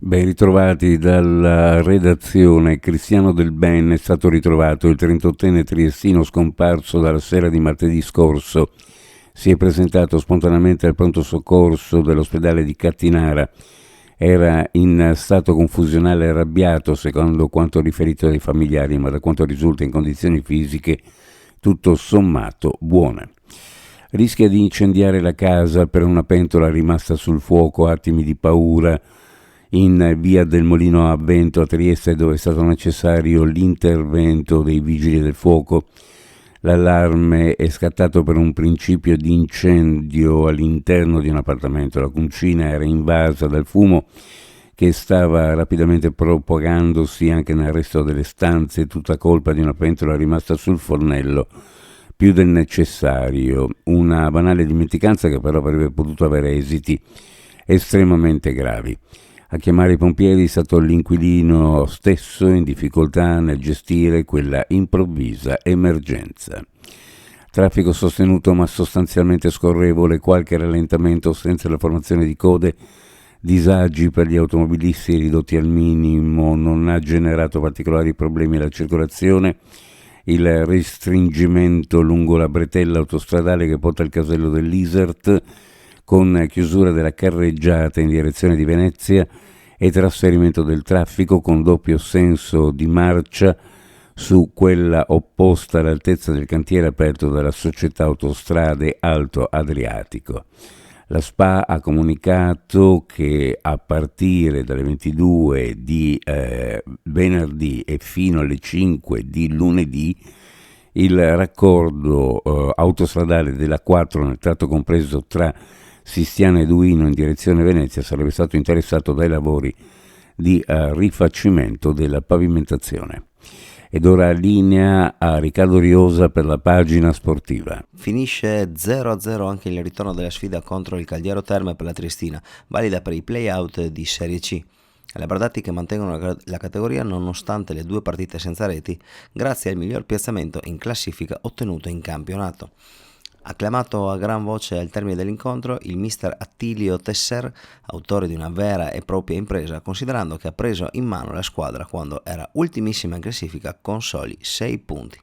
Ben ritrovati dalla redazione. Cristiano Del Ben è stato ritrovato, il 38enne triestino scomparso dalla sera di martedì scorso. Si è presentato spontaneamente al pronto soccorso dell'ospedale di Cattinara. Era in stato confusionale e arrabbiato, secondo quanto riferito dai familiari, ma da quanto risulta in condizioni fisiche tutto sommato buone. Rischia di incendiare la casa per una pentola rimasta sul fuoco, attimi di paura in via del Molino a Vento a Trieste, dove è stato necessario l'intervento dei vigili del fuoco. L'allarme è scattato per un principio di incendio all'interno di un appartamento. La cucina era invasa dal fumo che stava rapidamente propagandosi anche nel resto delle stanze, tutta colpa di una pentola rimasta sul fornello più del necessario. Una banale dimenticanza che però avrebbe potuto avere esiti estremamente gravi. A chiamare i pompieri è stato l'inquilino stesso, in difficoltà nel gestire quella improvvisa emergenza. Traffico sostenuto ma sostanzialmente scorrevole, qualche rallentamento senza la formazione di code, disagi per gli automobilisti ridotti al minimo, non ha generato particolari problemi alla circolazione. Il restringimento lungo la bretella autostradale che porta al casello dell'Isert, con chiusura della carreggiata in direzione di Venezia e trasferimento del traffico con doppio senso di marcia su quella opposta all'altezza del cantiere aperto dalla società Autostrade Alto Adriatico. La SPA ha comunicato che a partire dalle 22 di venerdì e fino alle 5 di lunedì il raccordo autostradale della 4 nel tratto compreso tra Sistiana e Duino in direzione Venezia sarebbe stato interessato dai lavori di rifacimento della pavimentazione. Ed ora linea a Riccardo Riosa per la pagina sportiva. Finisce 0-0 anche il ritorno della sfida contro il Caldiaro Terme per la Triestina, valida per i play-out di Serie C. Le Bardati che mantengono la categoria nonostante le 2 partite senza reti, grazie al miglior piazzamento in classifica ottenuto in campionato. Acclamato a gran voce al termine dell'incontro, il mister Attilio Tesser, autore di una vera e propria impresa, considerando che ha preso in mano la squadra quando era ultimissima in classifica con soli 6 punti.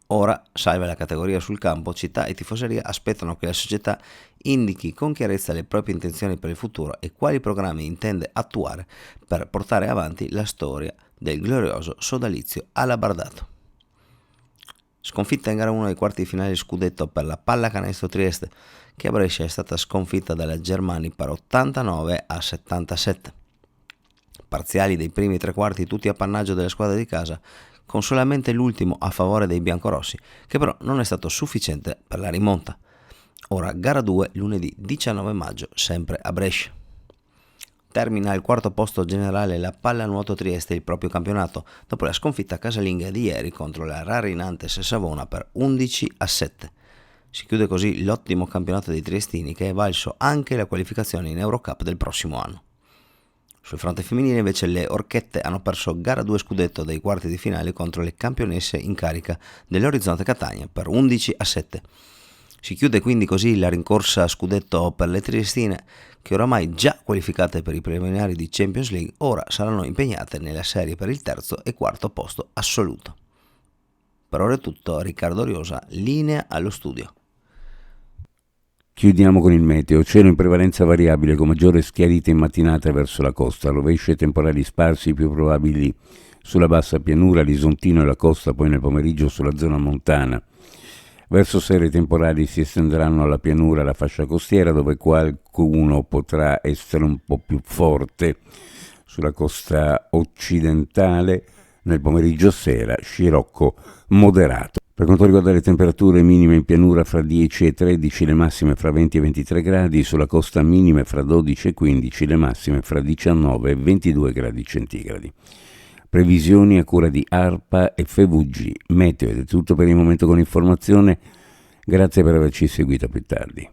Ora, salva la categoria sul campo, città e tifoseria aspettano che la società indichi con chiarezza le proprie intenzioni per il futuro e quali programmi intende attuare per portare avanti la storia del glorioso sodalizio alabardato. Sconfitta in gara 1 ai quarti di finale scudetto per la Pallacanestro Trieste, che a Brescia è stata sconfitta dalla Germani per 89-77. Parziali dei primi 3 quarti tutti appannaggio della squadra di casa, con solamente l'ultimo a favore dei biancorossi, che però non è stato sufficiente per la rimonta. Ora gara 2 lunedì 19 maggio, sempre a Brescia. Termina al quarto posto generale la Pallanuoto Trieste il proprio campionato, dopo la sconfitta casalinga di ieri contro la Rarinantes Savona per 11-7. Si chiude così l'ottimo campionato dei triestini, che è valso anche la qualificazione in Eurocup del prossimo anno. Sul fronte femminile invece le Orchette hanno perso gara 2 scudetto dei quarti di finale contro le campionesse in carica dell'Orizzonte Catania per 11-7. Si chiude quindi così la rincorsa a scudetto per le triestine, che oramai già qualificate per i preliminari di Champions League, ora saranno impegnate nella serie per il terzo e quarto posto assoluto. Per ora è tutto, Riccardo Riosa, linea allo studio. Chiudiamo con il meteo. Cielo in prevalenza variabile con maggiore schiarita in mattinata verso la costa, rovesci e temporali sparsi più probabili sulla bassa pianura, l'Isontino e la costa, poi nel pomeriggio sulla zona montana. Verso sera i temporali si estenderanno alla pianura e alla fascia costiera, dove qualcuno potrà essere un po' più forte. Sulla costa occidentale nel pomeriggio sera scirocco moderato. Per quanto riguarda le temperature minime in pianura fra 10 e 13, le massime fra 20 e 23 gradi, sulla costa minime fra 12 e 15, le massime fra 19 e 22 gradi centigradi. Previsioni a cura di ARPA e FVG. Meteo ed è tutto per il momento con informazione. Grazie per averci seguito più tardi.